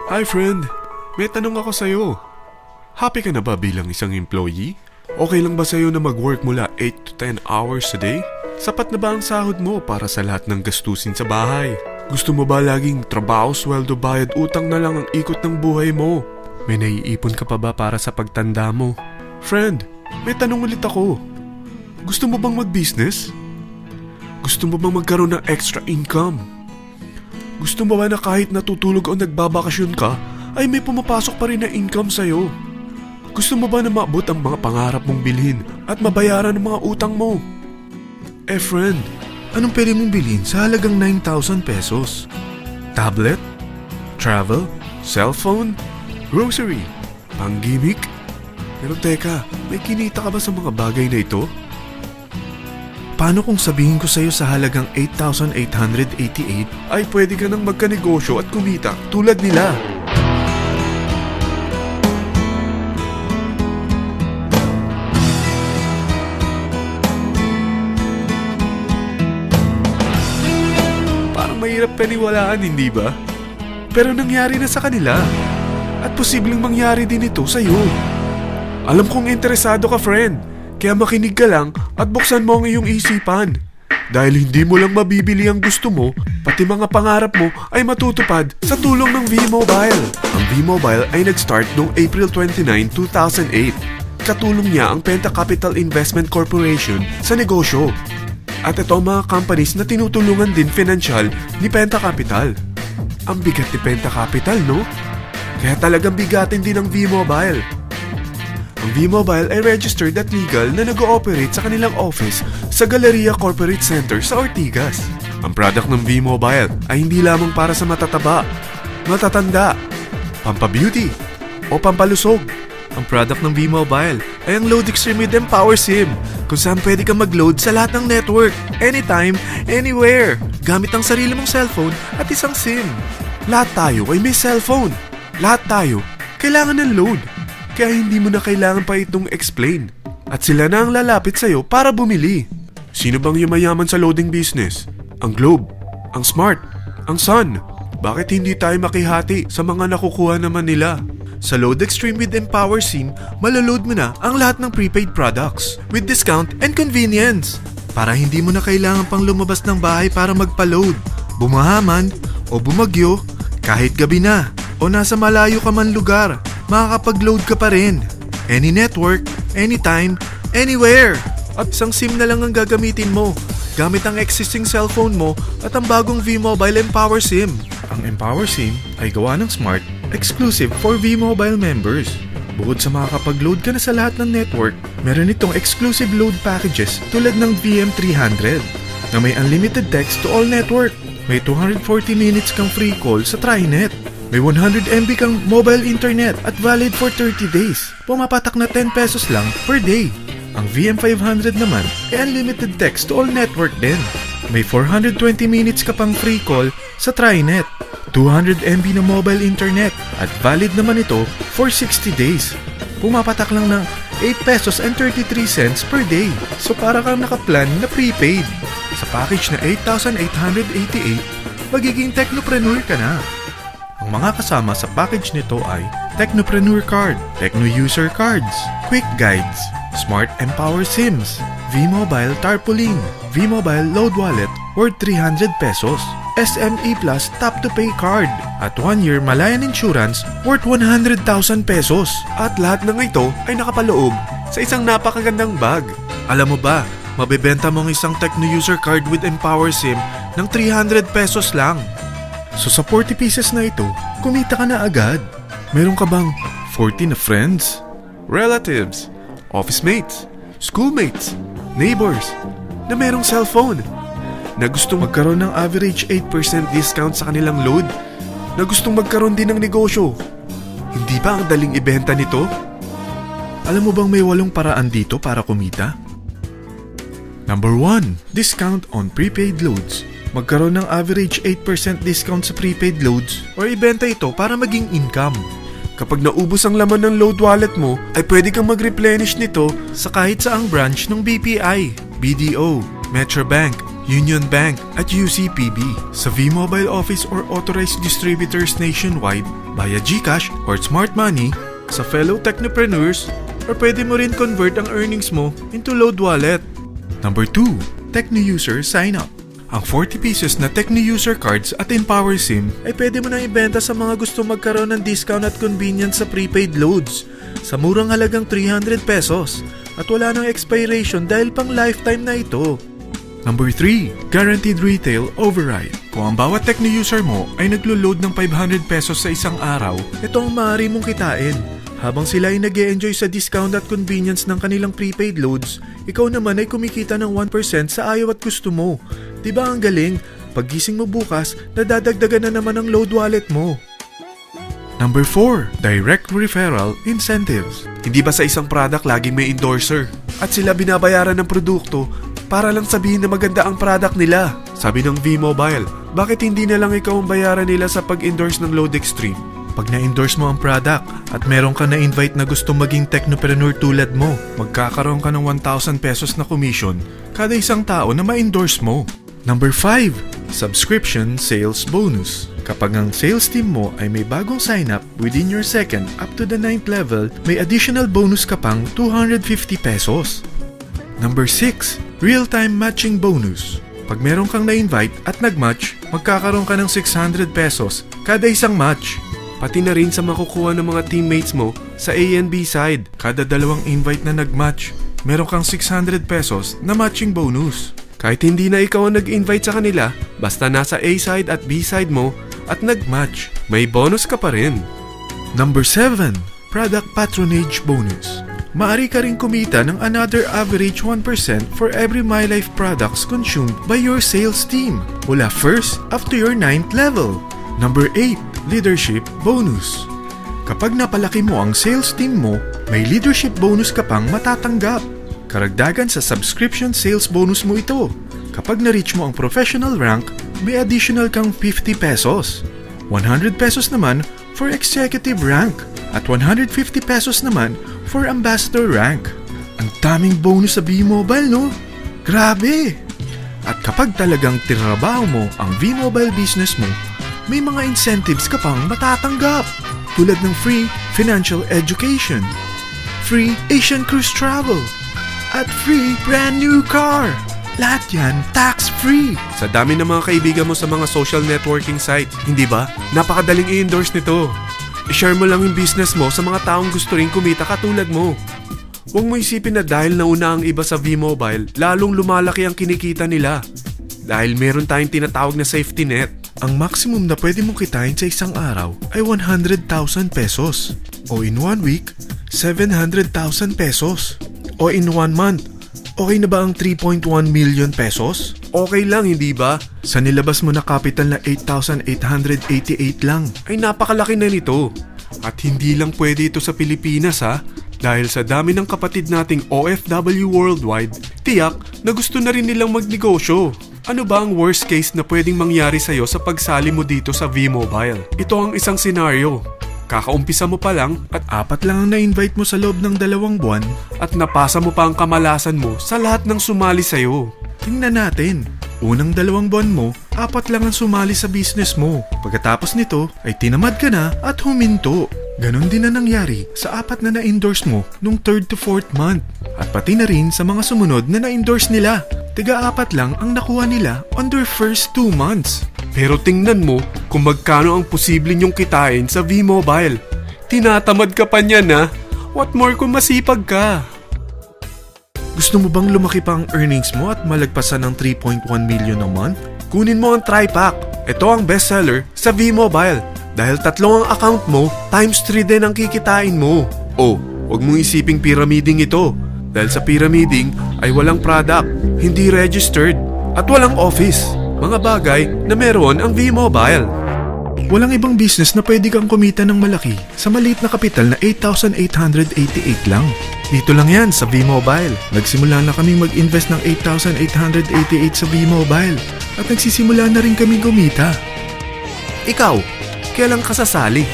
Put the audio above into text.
Hi friend, may tanong ako sa'yo. Happy ka na ba bilang isang employee? Okay lang ba sa'yo na mag-work mula 8 to 10 hours a day? Sapat na ba ang sahod mo para sa lahat ng gastusin sa bahay? Gusto mo ba laging trabaho, sweldo, bayad, utang na lang ang ikot ng buhay mo? May naiipon ka pa ba para sa pagtanda mo? Friend, may tanong ulit ako. Gusto mo bang mag-business? Gusto mo bang magkaroon ng extra income? Gusto mo ba na kahit natutulog o nagbabakasyon ka, ay may pumapasok pa rin na income sa'yo? Gusto mo ba na maabot ang mga pangarap mong bilhin at mabayaran ang mga utang mo? Friend, anong pwede mong bilhin sa halagang 9,000 pesos? Tablet? Travel? Cellphone? Grocery? Pang-gimmick? Pero teka, may kinita ka ba sa mga bagay na ito? Paano kung sabihin ko sa'yo sa halagang 8,888 ay pwede ka nang magkanegosyo at kumita tulad nila? Parang mahirap paniwalaan, hindi ba? Pero nangyari na sa kanila. At posibleng mangyari din ito sa'yo. Alam kong interesado ka, friend. Kaya makinig ka lang at buksan mo ang iyong isipan. Dahil hindi mo lang mabibili ang gusto mo, pati mga pangarap mo ay matutupad sa tulong ng V-Mobile. Ang V-Mobile ay nag-start noong April 29, 2008. Katulong niya ang Penta Capital Investment Corporation sa negosyo. At ito ang mga companies na tinutulungan din financial ni Penta Capital. Ang bigat ni Penta Capital, no? Kaya talagang bigatin din ang V-Mobile. Ang V-Mobile ay registered at legal na nag-ooperate sa kanilang office sa Galleria Corporate Center sa Ortigas. Ang product ng V-Mobile ay hindi lamang para sa matataba, matatanda, pampabeauty, o pampalusog. Ang product ng V-Mobile ay ang Load Extreme with Empower SIM, kung saan pwede kang mag-load sa lahat ng network, anytime, anywhere, gamit ang sarili mong cellphone at isang SIM. Lahat tayo ay may cellphone. Lahat tayo kailangan ng load. Kaya hindi mo na kailangan pa itong explain. At sila na ang lalapit sa'yo para bumili. Sino bang yumayaman sa loading business? Ang Globe, ang Smart, ang Sun. Bakit hindi tayo makihati sa mga nakukuha naman nila? Sa Load Extreme with Empower SIM, malaload mo na ang lahat ng prepaid products with discount and convenience. Para hindi mo na kailangan pang lumabas ng bahay para magpa-load. Bumahaman o bumagyo, kahit gabi na o nasa malayo ka man lugar, makakapag-load ka pa rin. Any network, anytime, anywhere. At isang SIM na lang ang gagamitin mo, gamit ang existing cellphone mo at ang bagong V-Mobile Empower SIM. Ang Empower SIM ay gawa ng Smart, exclusive for V-Mobile members. Bukod sa makakapag-load ka na sa lahat ng network, meron itong exclusive load packages tulad ng VM300 na may unlimited text to all network. May 240 minutes kang free call sa TriNet. May 100 MB kang mobile internet at valid for 30 days. Pumapatak na 10 pesos lang per day. Ang VM500 naman ay unlimited text to all network din. May 420 minutes ka pang free call sa TriNet. 200 MB na mobile internet at valid naman ito for 60 days. Pumapatak lang ng 8 pesos and 33 cents per day. So para kang nakaplan na prepaid. Sa package na 8,888, magiging technopreneur ka na. Ang mga kasama sa package nito ay Technopreneur Card, Techno User Cards, Quick Guides, Smart Empower SIMs, V-Mobile Tarpaulin, V-Mobile Load Wallet worth 300 pesos, SME Plus Tap to Pay Card, at 1-year Malayan Insurance worth 100,000 pesos. At lahat ng ito ay nakapaloob sa isang napakagandang bag. Alam mo ba, mabebenta mo ang isang Techno User Card with Empower SIM ng 300 pesos lang. So sa 40 pieces na ito, kumita ka na agad. Meron ka bang 40 na friends, relatives, office mates, schoolmates, neighbors na merong cellphone, na gustong magkaroon ng average 8% discount sa kanilang load, na gustong magkaroon din ng negosyo? Hindi ba ang daling ibenta nito? Alam mo bang may 8 paraan dito para kumita? Number 1, discount on prepaid loads. Magkaroon ng average 8% discount sa prepaid loads o ibenta ito para maging income. Kapag naubos ang laman ng load wallet mo, ay pwede kang mag-replenish nito sa kahit saang branch ng BPI, BDO, Metrobank, Union Bank at UCPB, sa V-Mobile office or authorized distributors nationwide, via GCash or Smart Money, sa fellow technopreneurs, or pwede mo rin convert ang earnings mo into load wallet. Number 2, Techno User Sign Up. Ang 40 pesos na Techno User Cards at Empower SIM ay pwede mo nang ibenta sa mga gusto magkaroon ng discount at convenience sa prepaid loads sa murang halagang 300 pesos at wala nang expiration dahil pang lifetime na ito. Number 3, Guaranteed Retail Override. Kung ang bawat Techno user mo ay naglo-load ng 500 pesos sa isang araw, ito ang maaari mong kitain. Habang sila ay nag-e-enjoy sa discount at convenience ng kanilang prepaid loads, ikaw naman ay kumikita ng 1% sa ayaw at gusto mo. Diba ang galing? Paggising mo bukas, nadadagdagan na naman ang load wallet mo. Number 4, Direct Referral Incentives. Hindi ba sa isang product laging may endorser? At sila binabayaran ng produkto para lang sabihin na maganda ang product nila. Sabi ng V-Mobile, bakit hindi na lang ikaw ang bayaran nila sa pag-endorse ng Load Extreme? Pag na-endorse mo ang product at meron ka na-invite na gusto maging technopreneur tulad mo, magkakaroon ka ng 1,000 pesos na commission kada isang tao na ma-endorse mo. Number 5, Subscription Sales Bonus. Kapag ang sales team mo ay may bagong sign-up within your second up to the 9th level, may additional bonus ka pang 250 pesos. Number 6, Real-Time Matching Bonus. Pag meron kang na-invite at nag-match, magkakaroon ka ng 600 pesos kada isang match. Pati na rin sa makukuha ng mga teammates mo sa A and B side. Kada dalawang invite na nag-match, meron kang 600 pesos na matching bonus. Kahit hindi na ikaw ang nag-invite sa kanila, basta nasa A side at B side mo at nag-match, may bonus ka pa rin. Number 7, Product Patronage Bonus. Maari ka rin kumita ng another average 1% for every MyLife products consumed by your sales team mula 1st up to your 9th level. Number 8, Leadership Bonus. Kapag napalaki mo ang sales team mo, may leadership bonus ka pang matatanggap. Karagdagan sa subscription sales bonus mo ito. Kapag na-reach mo ang professional rank, may additional kang 50 pesos. 100 pesos naman for executive rank at 150 pesos naman for ambassador rank. Ang daming bonus sa V-Mobile, no? Grabe! At kapag talagang tinrabaho mo ang V-Mobile business mo, may mga incentives ka pang matatanggap tulad ng free financial education, free Asian cruise travel, at free brand new car. Lahat yan tax-free. Sa dami ng mga kaibigan mo sa mga social networking site, hindi ba? Napakadaling i-endorse nito. I-share mo lang yung business mo sa mga taong gusto rin kumita katulad mo. Huwag mo isipin na dahil nauna ang iba sa V-Mobile, lalong lumalaki ang kinikita nila. Dahil meron tayong tinatawag na safety net. Ang maximum na pwede mong kitain sa isang araw ay 100,000 pesos. O in 1 week, 700,000 pesos. O in 1 month, okay na ba ang 3.1 million pesos? Okay lang, hindi ba? Sa nilabas mo na capital na 8,888 lang, ay napakalaki na nito. At hindi lang pwede ito sa Pilipinas ha, dahil sa dami ng kapatid nating OFW worldwide, tiyak na gusto na rin nilang magnegosyo. Ano ba ang worst case na pwedeng mangyari sa'yo sa pagsali mo dito sa V-Mobile? Ito ang isang senaryo. Kakaumpisa mo pa lang at 4 lang ang na-invite mo sa loob ng 2 buwan at napasa mo pa ang kamalasan mo sa lahat ng sumali sa'yo. Tingnan natin. Unang 2 buwan mo, 4 lang ang sumali sa business mo. Pagkatapos nito ay tinamad ka na at huminto. Ganon din na nangyari sa 4 na na-endorse mo nung 3rd to 4th month. At pati na rin sa mga sumunod na na-endorse nila. Tiga-4 lang ang nakuha nila on their first 2 months. Pero tingnan mo kung magkano ang posible nyong kitain sa V-Mobile. Tinatamad ka pa niyan ha? What more kung masipag ka? Gusto mo bang lumaki pa ang earnings mo at malagpasan ng 3.1 million a month? Kunin mo ang TriPack. Ito ang bestseller sa V-Mobile. Dahil 3 ang account mo, times 3 din ang kikitain mo. Oh, huwag mong isiping pyramiding ito. Dahil sa pyramiding ay walang product, hindi registered, at walang office. Mga bagay na meron ang V-Mobile. Walang ibang business na pwede kang kumita ng malaki sa maliit na kapital na 8,888 lang. Dito lang yan sa V-Mobile. Nagsimula na kaming mag-invest ng 8,888 sa V-Mobile at nagsisimula na rin kami kumita. Ikaw, kailan ka sasali?